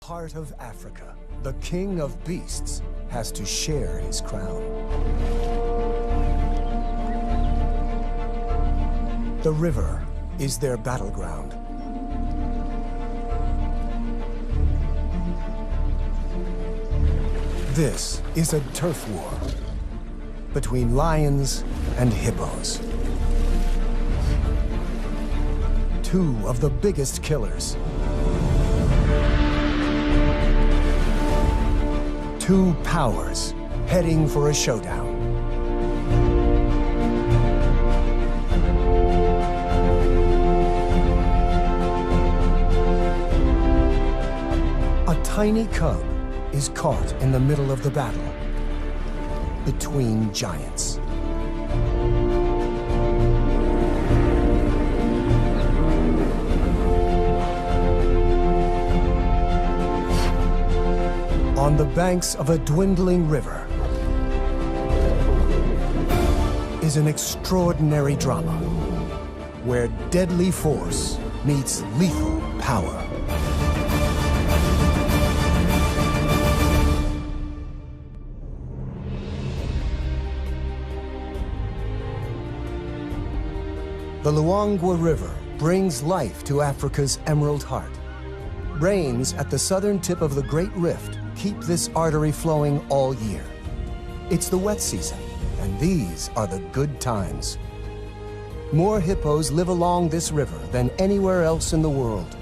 Heart of Africa, the king of beasts has to share his crown. The river is their battleground. This is a turf war between lions and hippos. Two of the biggest killers. Two powers heading for a showdown. A tiny cub is caught in the middle of the battle between giants. On the banks of a dwindling river is an extraordinary drama where deadly force meets lethal power. The Luangwa River brings life to Africa's Emerald Heart. Rains at the southern tip of the Great Rift keep this artery flowing all year. It's the wet season, and these are the good times. More hippos live along this river than anywhere else in the world.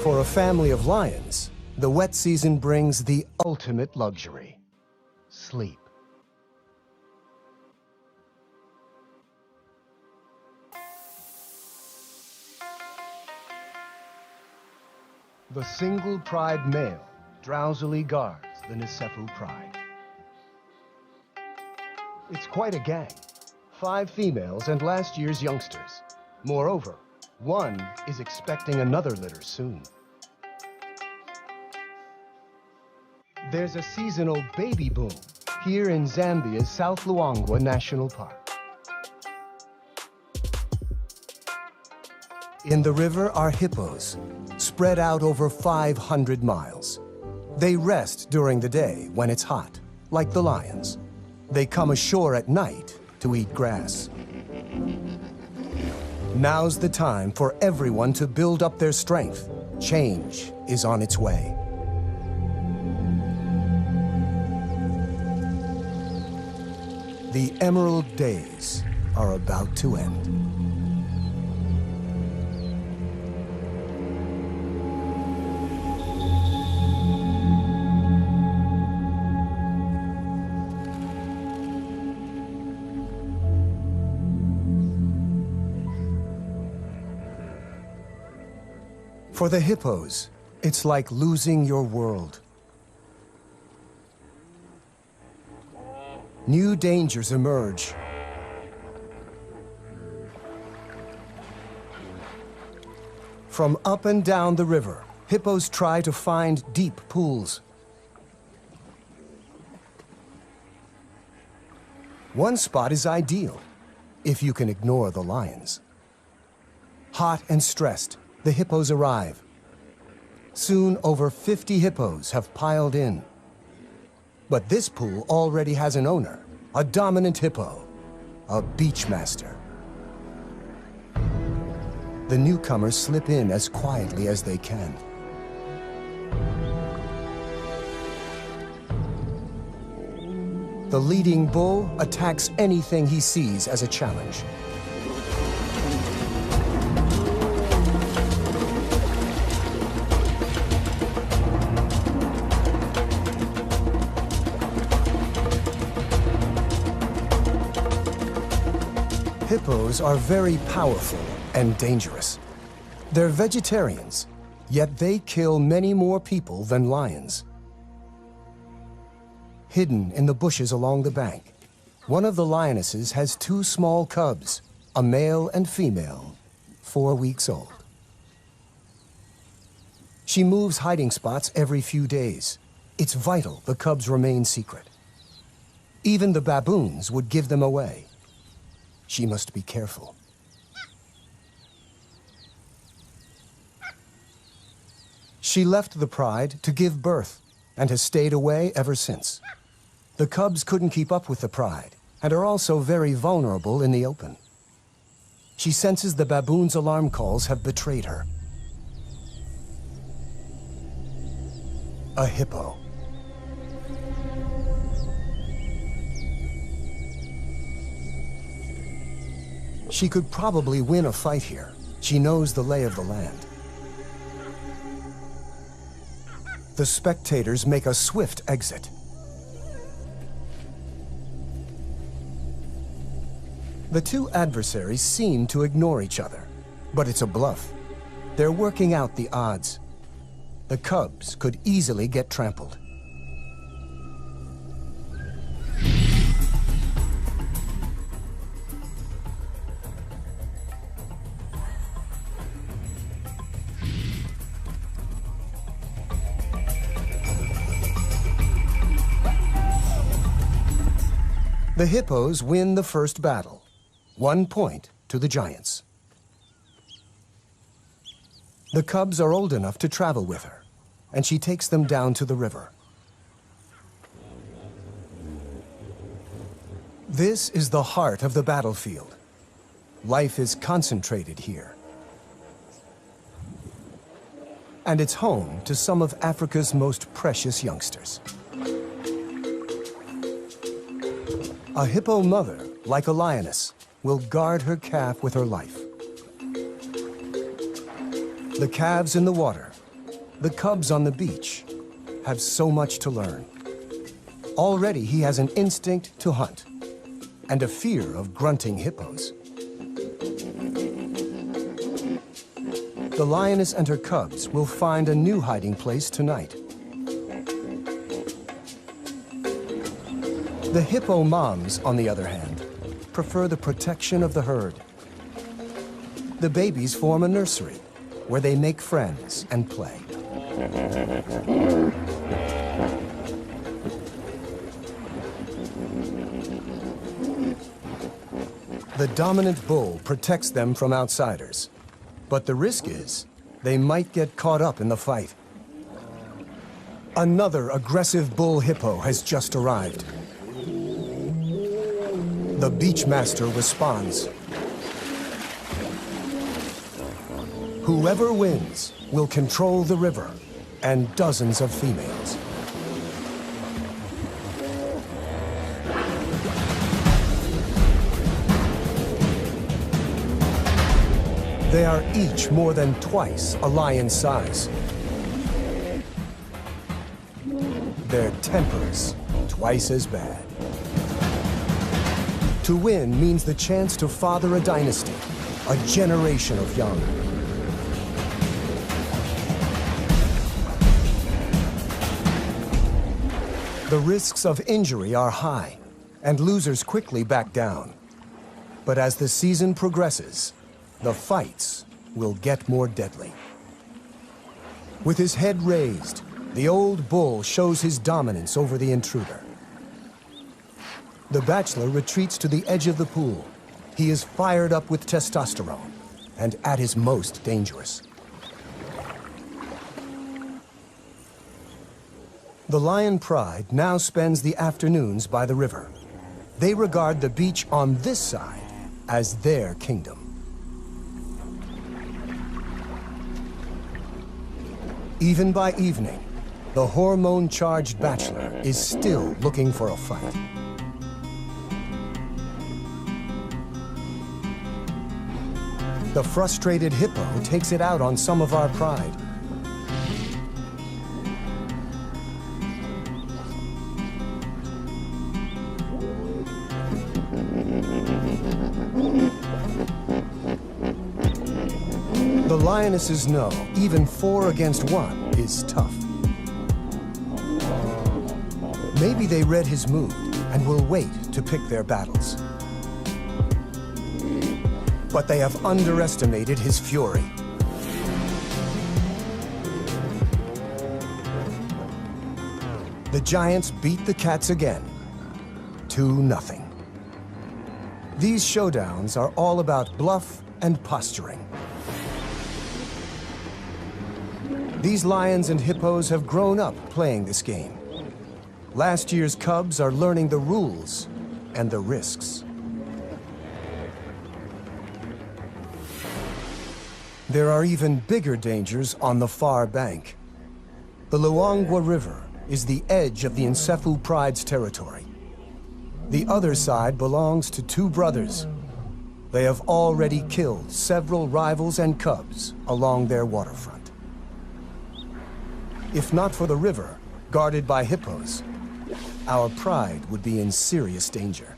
For a family of lions, the wet season brings the ultimate luxury: sleep. The single pride male drowsily guards the Nisefu pride. It's quite a gang, 5 females and last year's youngsters. Moreover, one is expecting another litter soon. There's a seasonal baby boom here in Zambia's South Luangwa National Park. In the river are hippos, spread out over 500 miles. They rest during the day when it's hot, like the lions. They come ashore at night to eat grass. Now's the time for everyone to build up their strength. Change is on its way. The Emerald Days are about to end. For the hippos, it's like losing your world. New dangers emerge. From up and down the river, hippos try to find deep pools. One spot is ideal, if you can ignore the lions. Hot and stressed, the hippos arrive. Soon, over 50 hippos have piled in. But this pool already has an owner, a dominant hippo, a beachmaster. The newcomers slip in as quietly as they can. The leading bull attacks anything he sees as a challenge. Hippos are very powerful and dangerous. They're vegetarians, yet they kill many more people than lions. Hidden in the bushes along the bank, one of the lionesses has 2 small cubs, a male and female, 4 weeks old. She moves hiding spots every few days. It's vital the cubs remain secret. Even the baboons would give them away. She must be careful. She left the pride to give birth and has stayed away ever since. The cubs couldn't keep up with the pride and are also very vulnerable in the open. She senses the baboon's alarm calls have betrayed her. A hippo. She could probably win a fight here. She knows the lay of the land. The spectators make a swift exit. The two adversaries seem to ignore each other, but it's a bluff. They're working out the odds. The cubs could easily get trampled. The hippos win the first battle, 1 point to the giants. The cubs are old enough to travel with her, and she takes them down to the river. This is the heart of the battlefield. Life is concentrated here. And it's home to some of Africa's most precious youngsters. A hippo mother, like a lioness, will guard her calf with her life. The calves in the water, the cubs on the beach, have so much to learn. Already he has an instinct to hunt and a fear of grunting hippos. The lioness and her cubs will find a new hiding place tonight. The hippo moms, on the other hand, prefer the protection of the herd. The babies form a nursery where they make friends and play. The dominant bull protects them from outsiders, but the risk is they might get caught up in the fight. Another aggressive bull hippo has just arrived. The beachmaster responds. Whoever wins will control the river and dozens of females. They are each more than twice a lion's size. Their tempers twice as bad. To win means the chance to father a dynasty, a generation of young. The risks of injury are high, and losers quickly back down. But as the season progresses, the fights will get more deadly. With his head raised, the old bull shows his dominance over the intruder. The bachelor retreats to the edge of the pool. He is fired up with testosterone and at his most dangerous. The lion pride now spends the afternoons by the river. They regard the beach on this side as their kingdom. Even by evening, the hormone-charged bachelor is still looking for a fight. The frustrated hippo takes it out on some of our pride. The lionesses know even 4 against 1 is tough. Maybe they read his mood and will wait to pick their battles. But they have underestimated his fury. The giants beat the cats again, 2-0. These showdowns are all about bluff and posturing. These lions and hippos have grown up playing this game. Last year's cubs are learning the rules and the risks. There are even bigger dangers on the far bank. The Luangwa River is the edge of the Nsefu Pride's territory. The other side belongs to two brothers. They have already killed several rivals and cubs along their waterfront. If not for the river, guarded by hippos, our pride would be in serious danger.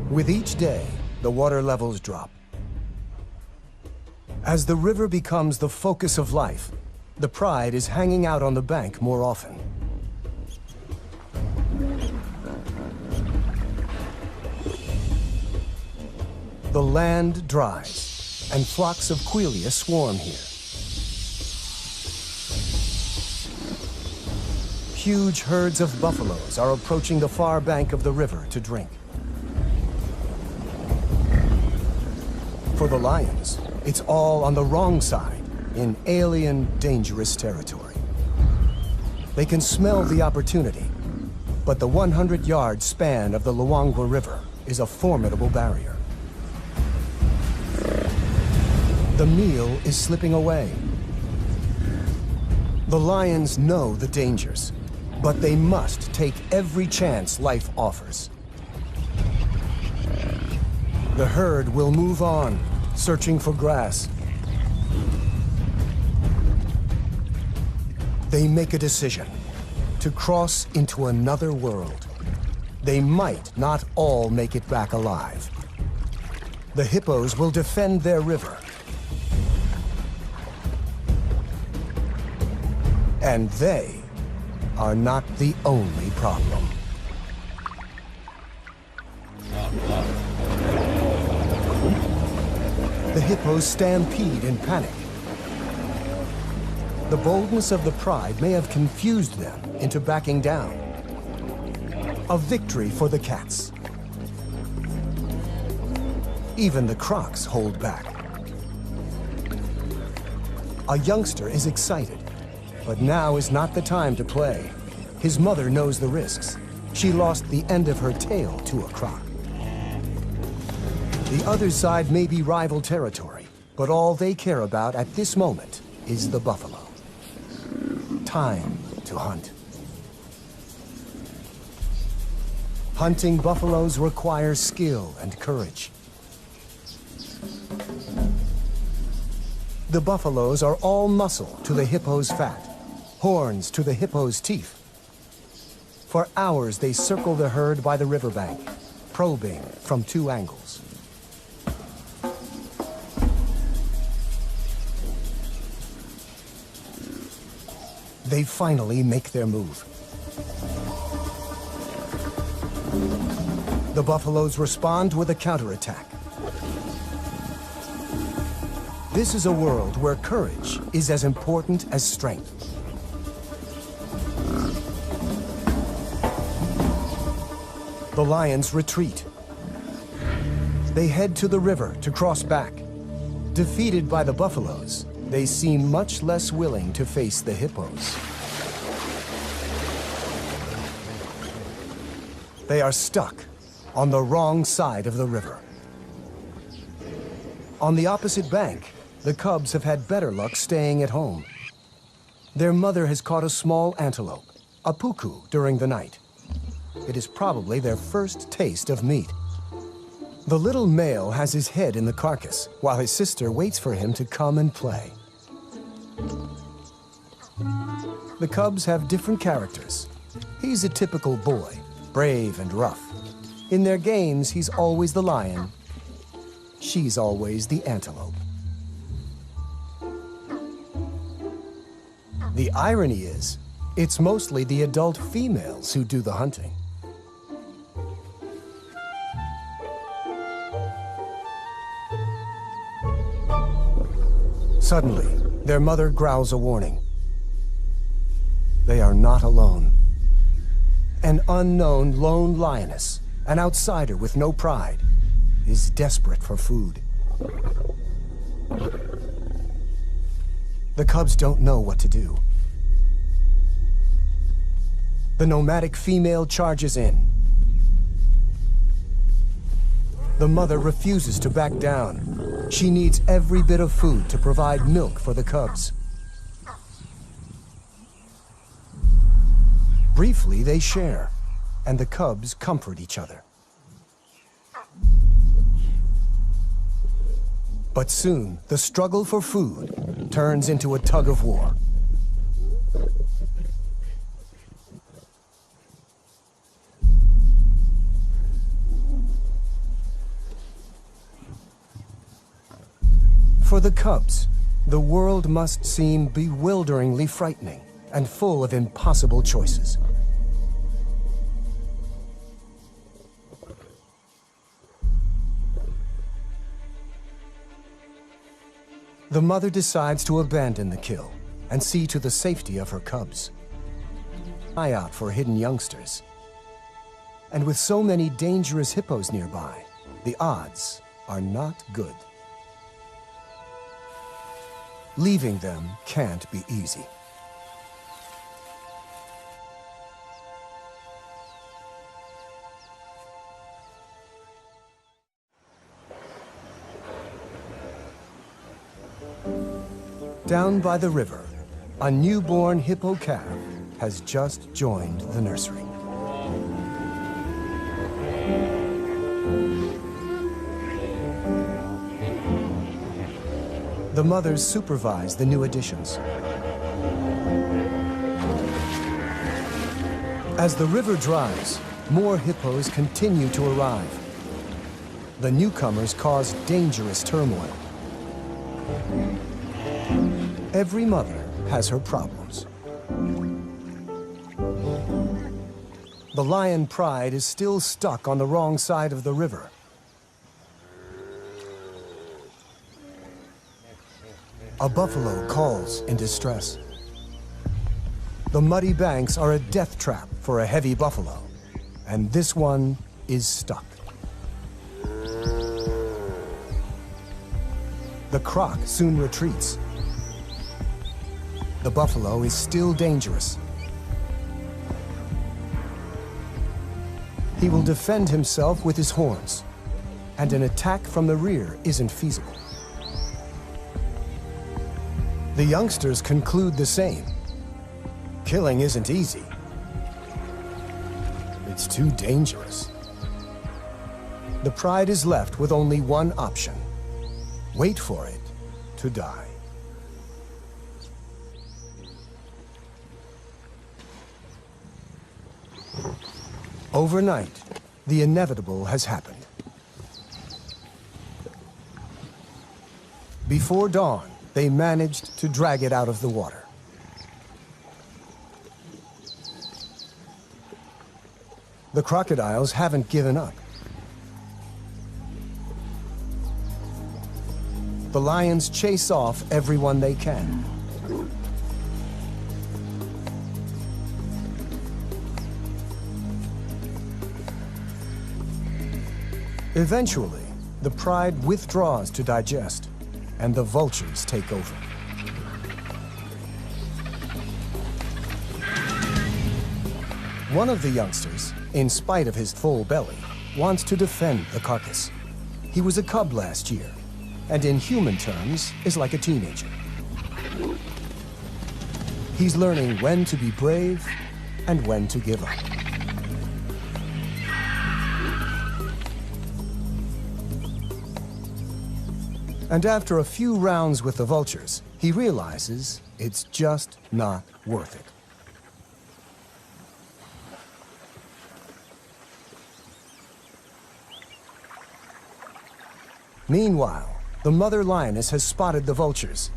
With each day, the water levels drop. As the river becomes the focus of life, the pride is hanging out on the bank more often. The land dries, and flocks of quelea swarm here. Huge herds of buffaloes are approaching the far bank of the river to drink. For the lions, it's all on the wrong side, in alien, dangerous territory. They can smell the opportunity, but the 100-yard span of the Luangwa River is a formidable barrier. The meal is slipping away. The lions know the dangers, but they must take every chance life offers. The herd will move on, searching for grass. They make a decision to cross into another world. They might not all make it back alive. The hippos will defend their river. And they are not the only problem. The hippos stampede in panic. The boldness of the pride may have confused them into backing down. A victory for the cats. Even the crocs hold back. A youngster is excited, but now is not the time to play. His mother knows the risks. She lost the end of her tail to a croc. The other side may be rival territory, but all they care about at this moment is the buffalo. Time to hunt. Hunting buffaloes requires skill and courage. The buffaloes are all muscle to the hippo's fat, horns to the hippo's teeth. For hours they circle the herd by the riverbank, probing from two angles. They finally make their move. The buffaloes respond with a counterattack. This is a world where courage is as important as strength. The lions retreat. They head to the river to cross back. Defeated by the buffaloes, they seem much less willing to face the hippos. They are stuck on the wrong side of the river. On the opposite bank, the cubs have had better luck staying at home. Their mother has caught a small antelope, a puku, during the night. It is probably their first taste of meat. The little male has his head in the carcass, while his sister waits for him to come and play. The cubs have different characters. He's a typical boy, brave and rough. In their games, he's always the lion. She's always the antelope. The irony is, it's mostly the adult females who do the hunting. Suddenly, their mother growls a warning. They are not alone. An unknown lone lioness, an outsider with no pride, is desperate for food. The cubs don't know what to do. The nomadic female charges in. The mother refuses to back down. She needs every bit of food to provide milk for the cubs. Briefly, they share, and the cubs comfort each other. But soon, the struggle for food turns into a tug of war. For the cubs, the world must seem bewilderingly frightening and full of impossible choices. The mother decides to abandon the kill and see to the safety of her cubs. Eye out for hidden youngsters. And with so many dangerous hippos nearby, the odds are not good. Leaving them can't be easy. Down by the river, a newborn hippo calf has just joined the nursery. The mothers supervise the new additions. As the river dries, more hippos continue to arrive. The newcomers cause dangerous turmoil. Every mother has her problems. The lion Pride is still stuck on the wrong side of the river. A buffalo calls in distress. The muddy banks are a death trap for a heavy buffalo, and this one is stuck. The croc soon retreats. The buffalo is still dangerous. He will defend himself with his horns, and an attack from the rear isn't feasible. The youngsters conclude the same. Killing isn't easy. It's too dangerous. The Pride is left with only one option: wait for it to die. Overnight, the inevitable has happened. Before dawn, they managed to drag it out of the water. The crocodiles haven't given up. The lions chase off everyone they can. Eventually, the Pride withdraws to digest, and the vultures take over. One of the youngsters, in spite of his full belly, wants to defend the carcass. He was a cub last year, and in human terms is like a teenager. He's learning when to be brave and when to give up. And after a few rounds with the vultures, he realizes it's just not worth it. Meanwhile, the mother lioness has spotted the vultures,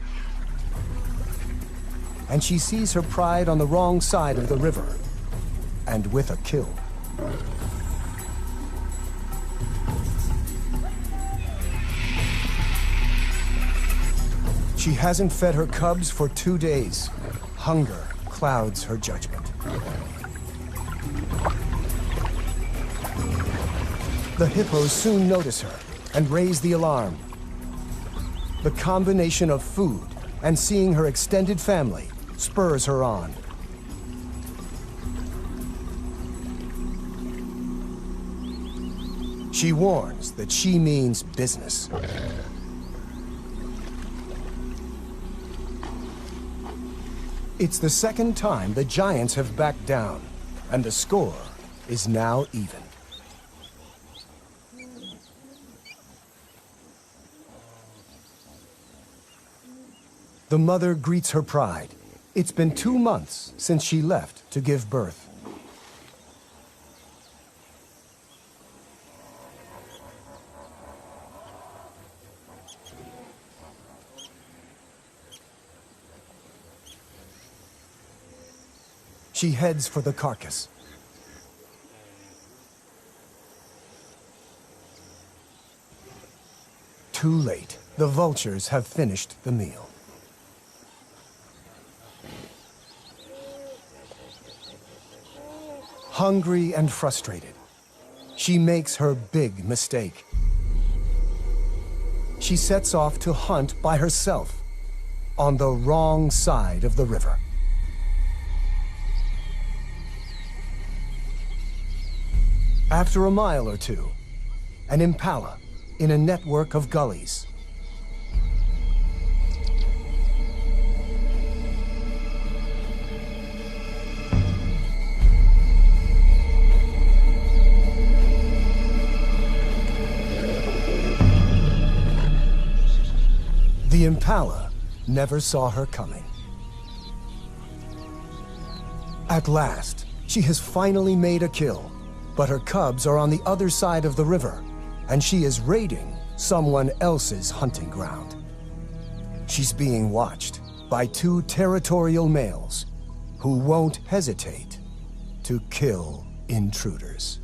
and she sees her Pride on the wrong side of the river, and with a kill. She hasn't fed her cubs for 2 days. Hunger clouds her judgment. The hippos soon notice her and raise the alarm. The combination of food and seeing her extended family spurs her on. She warns that she means business. It's the second time the giants have backed down, and the score is now even. The mother greets her pride. It's been 2 months since she left to give birth. She heads for the carcass. Too late. The vultures have finished the meal. Hungry and frustrated, she makes her big mistake. She sets off to hunt by herself on the wrong side of the river. After a mile or two, an impala in a network of gullies. The impala never saw her coming. At last, she has finally made a kill, but her cubs are on the other side of the river, and she is raiding someone else's hunting ground. She's being watched by 2 territorial males who won't hesitate to kill intruders.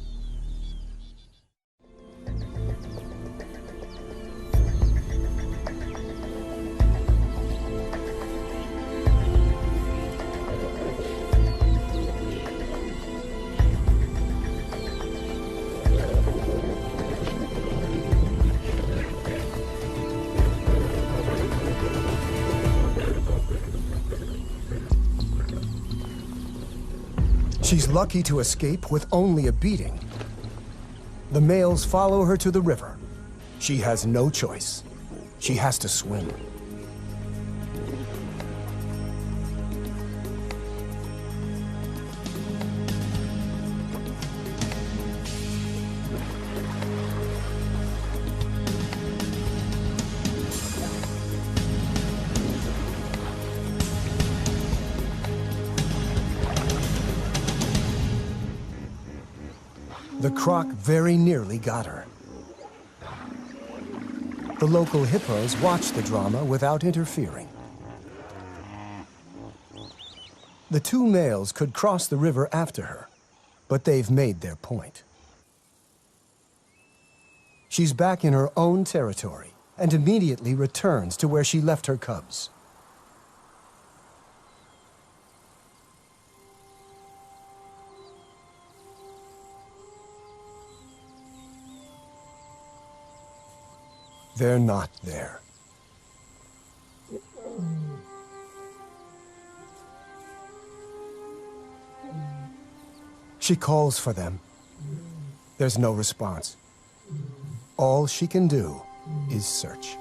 She's lucky to escape with only a beating. The males follow her to the river. She has no choice. She has to swim. The croc very nearly got her. The local hippos watch the drama without interfering. The 2 males could cross the river after her, but they've made their point. She's back in her own territory and immediately returns to where she left her cubs. They're not there. She calls for them. There's no response. All she can do is search.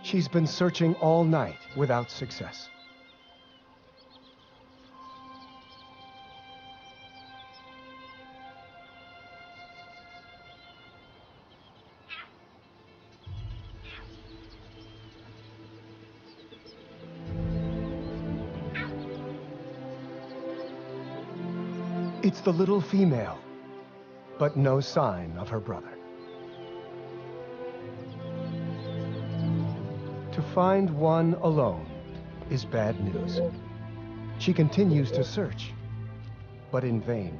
She's been searching all night without success. It's the little female, but no sign of her brother. To find one alone is bad news. She continues to search, but in vain.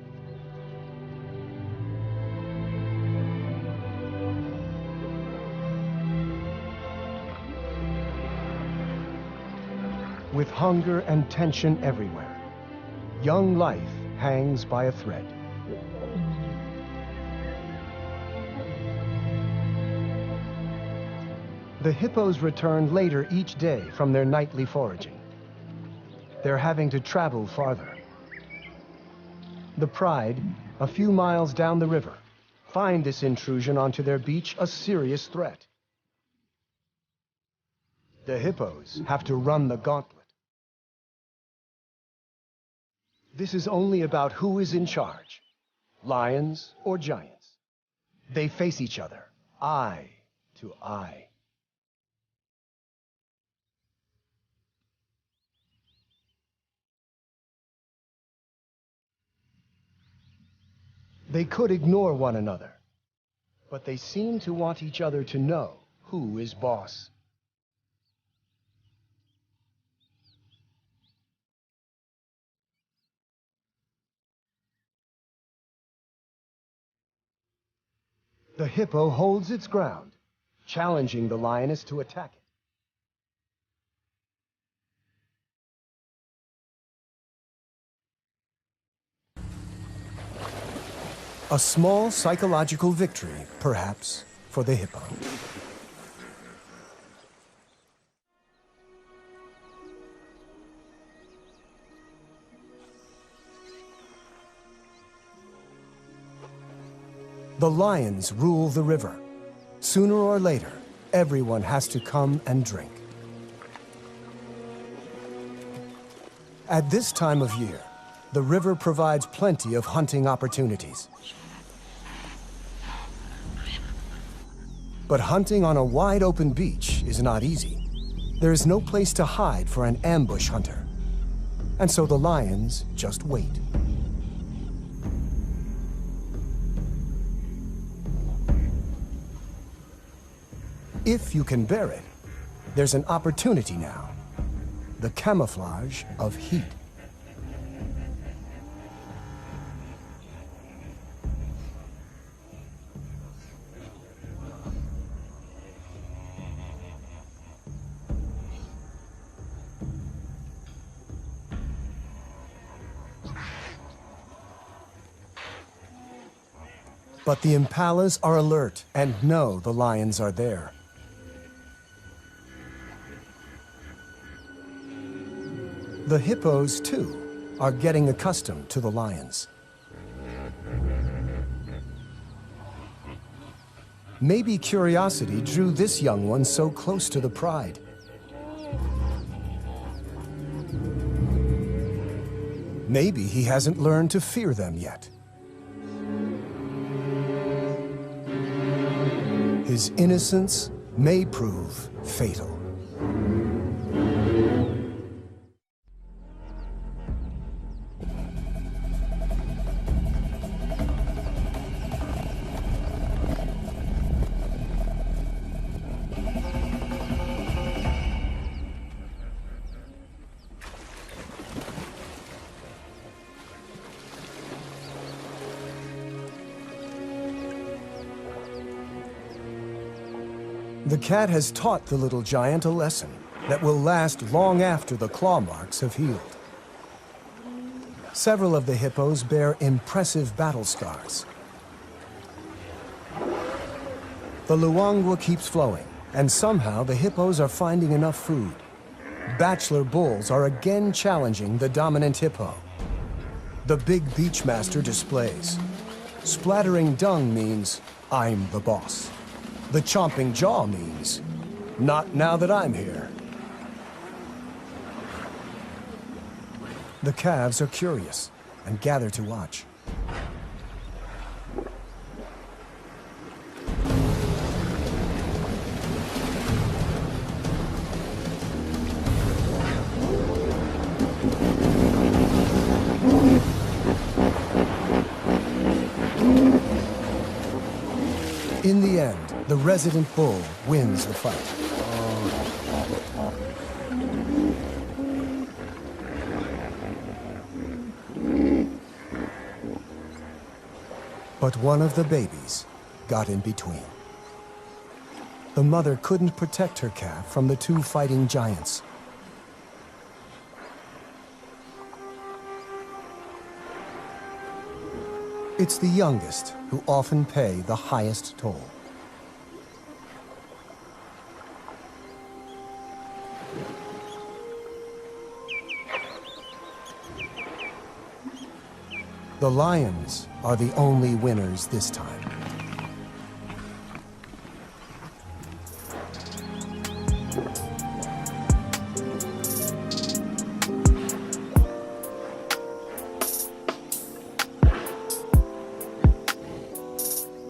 With hunger and tension everywhere, young life hangs by a thread. The hippos return later each day from their nightly foraging. They're having to travel farther. The Pride, a few miles down the river, find this intrusion onto their beach a serious threat. The hippos have to run the gauntlet. This is only about who is in charge, lions or giants. They face each other, eye to eye. They could ignore one another, but they seem to want each other to know who is boss. The hippo holds its ground, challenging the lioness to attack it. A small psychological victory, perhaps, for the hippo. The lions rule the river. Sooner or later, everyone has to come and drink. At this time of year, the river provides plenty of hunting opportunities. But hunting on a wide open beach is not easy. There is no place to hide for an ambush hunter. And so the lions just wait. If you can bear it, there's an opportunity now. The camouflage of heat. But the impalas are alert and know the lions are there. The hippos, too, are getting accustomed to the lions. Maybe curiosity drew this young one so close to the Pride. Maybe he hasn't learned to fear them yet. His innocence may prove fatal. The cat has taught the little giant a lesson that will last long after the claw marks have healed. Several of the hippos bear impressive battle scars. The Luangwa keeps flowing, and somehow the hippos are finding enough food. Bachelor bulls are again challenging the dominant hippo. The big beachmaster displays. Splattering dung means, I'm the boss. The chomping jaw means, not now that I'm here. The calves are curious and gather to watch. In the end, the resident bull wins the fight. But one of the babies got in between. The mother couldn't protect her calf from the two fighting giants. It's the youngest who often pay the highest toll. The lions are the only winners this time.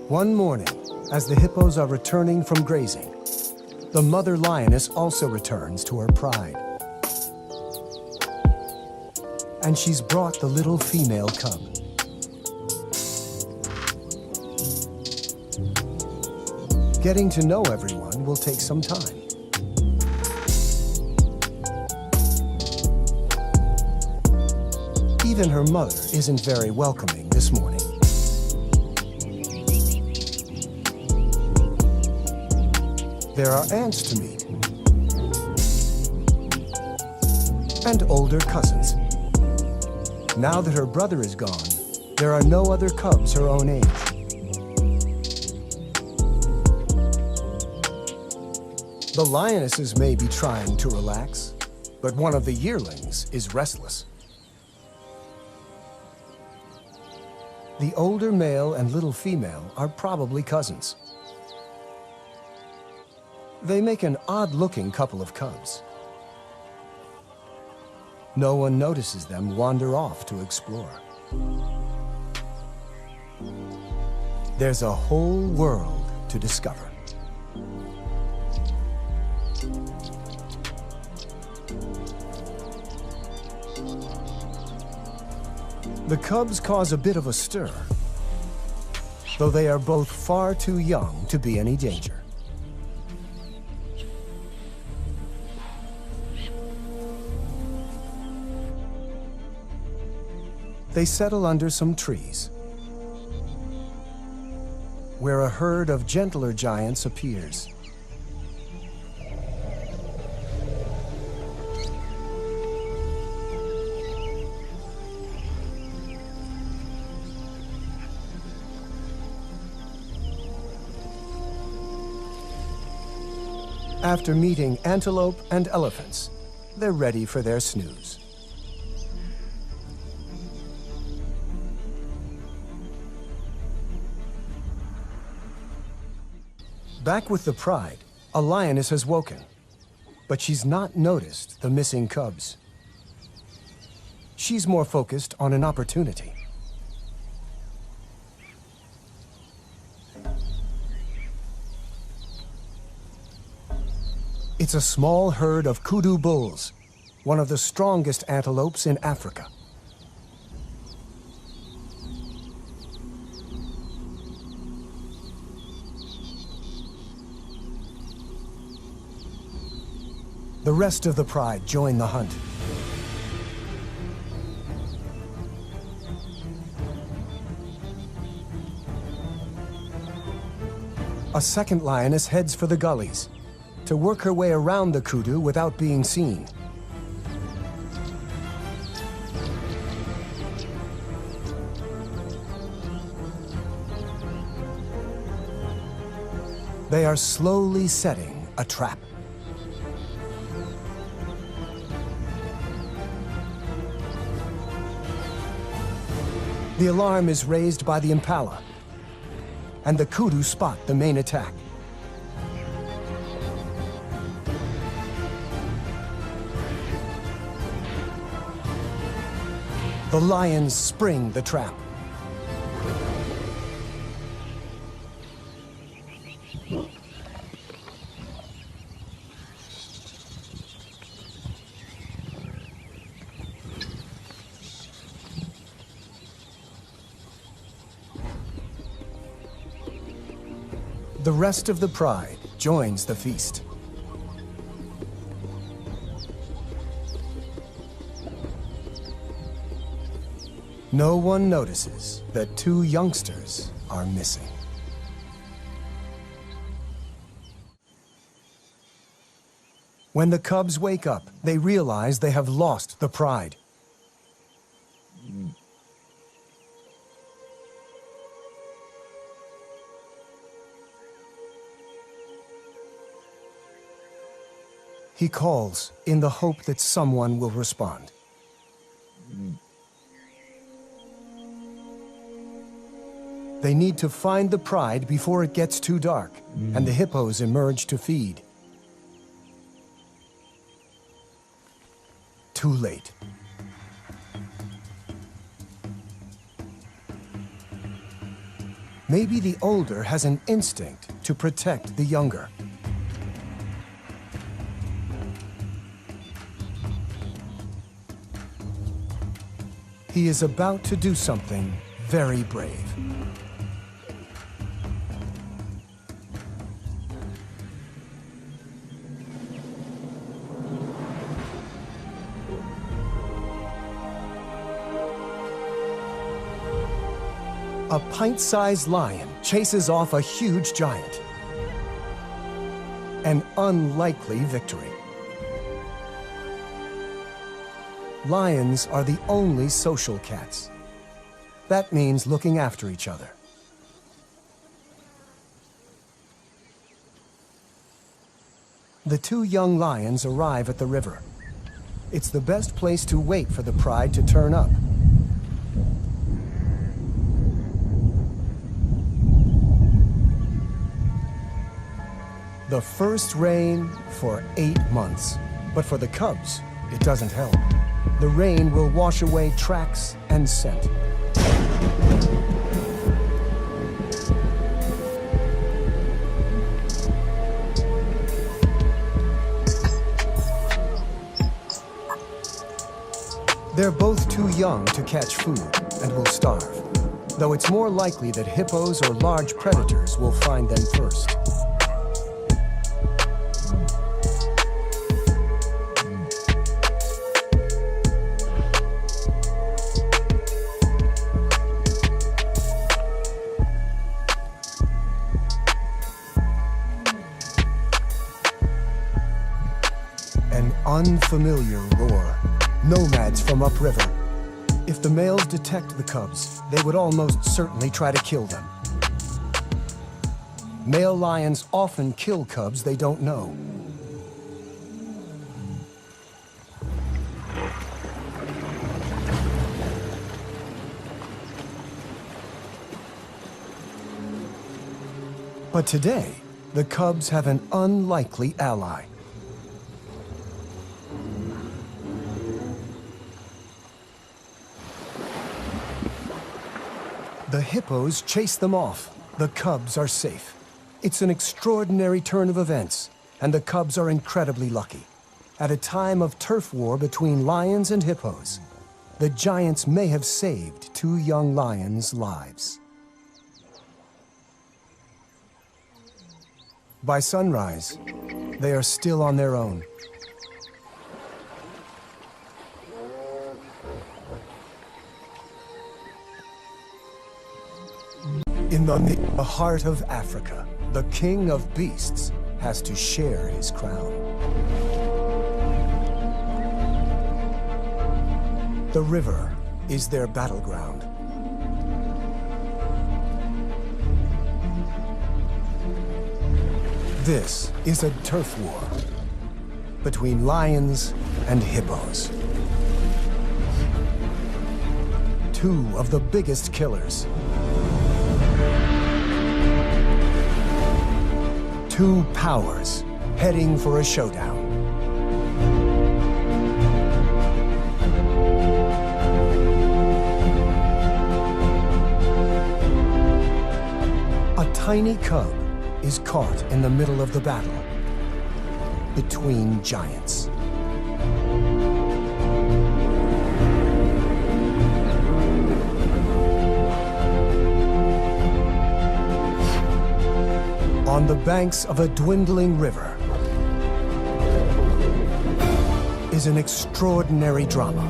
One morning, as the hippos are returning from grazing, the mother lioness also returns to her pride. And she's brought the little female cub. Getting to know everyone will take some time. Even her mother isn't very welcoming this morning. There are aunts to meet, and older cousins. Now that her brother is gone, there are no other cubs her own age. The lionesses may be trying to relax, but one of the yearlings is restless. The older male and little female are probably cousins. They make an odd-looking couple of cubs. No one notices them wander off to explore. There's a whole world to discover. The cubs cause a bit of a stir, though they are both far too young to be any danger. They settle under some trees, where a herd of gentler giants appears. After meeting antelope and elephants, they're ready for their snooze. Back with the pride, a lioness has woken, but she's not noticed the missing cubs. She's more focused on an opportunity. It's a small herd of kudu bulls, one of the strongest antelopes in Africa. The rest of the pride join the hunt. A second lioness heads for the gullies to work her way around the kudu without being seen. They are slowly setting a trap. The alarm is raised by the impala, and the kudu spot the main attack. The lions spring the trap. The rest of the pride joins the feast. No one notices that two youngsters are missing. When the cubs wake up, they realize they have lost the pride. He calls in the hope that someone will respond. They need to find the pride before it gets too dark, and the hippos emerge to feed. Too late. Maybe the older has an instinct to protect the younger. He is about to do something very brave. A pint-sized lion chases off a huge giant. An unlikely victory. Lions are the only social cats. That means looking after each other. The two young lions arrive at the river. It's the best place to wait for the pride to turn up. The first rain for 8 months. But for the cubs, it doesn't help. The rain will wash away tracks and scent. They're both too young to catch food and will starve, though it's more likely that hippos or large predators will find them first. An unfamiliar roar. Nomads from upriver. If the males detect the cubs, they would almost certainly try to kill them. Male lions often kill cubs they don't know. But today, the cubs have an unlikely ally. The hippos chase them off. The cubs are safe. It's an extraordinary turn of events, and the cubs are incredibly lucky. At a time of turf war between lions and hippos, the giants may have saved two young lions' lives. By sunrise, they are still on their own. In the heart of Africa, the king of beasts has to share his crown. The river is their battleground. This is a turf war between lions and hippos. Two of the biggest killers. Two powers heading for a showdown. A tiny cub is caught in the middle of the battle between giants. On the banks of a dwindling river is an extraordinary drama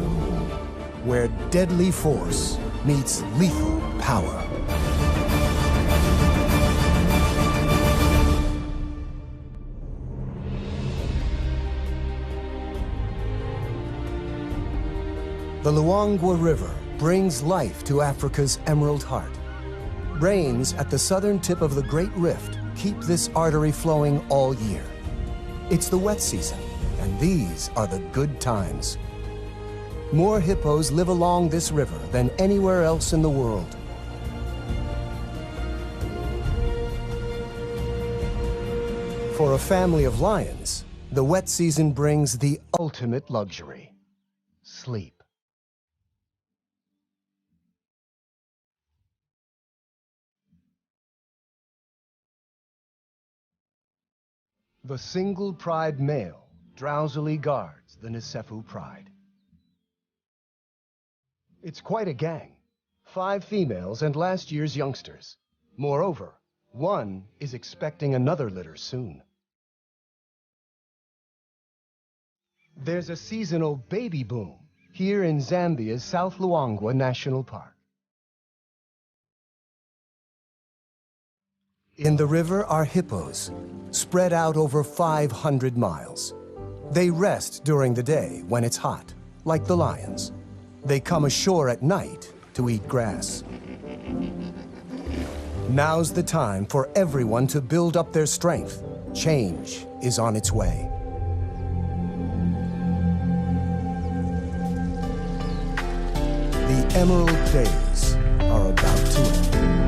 where deadly force meets lethal power. The Luangwa River brings life to Africa's Emerald Heart. Rains at the southern tip of the Great Rift keep this artery flowing all year. It's the wet season, and these are the good times. More hippos live along this river than anywhere else in the world. For a family of lions, the wet season brings the ultimate luxury: sleep. The single pride male drowsily guards the Nisefu pride. It's quite a gang, 5 females and last year's youngsters. Moreover, one is expecting another litter soon. There's a seasonal baby boom here in Zambia's South Luangwa National Park. In the river are hippos, spread out over 500 miles. They rest during the day when it's hot, like the lions. They come ashore at night to eat grass. Now's the time for everyone to build up their strength. Change is on its way. The emerald days are about to end.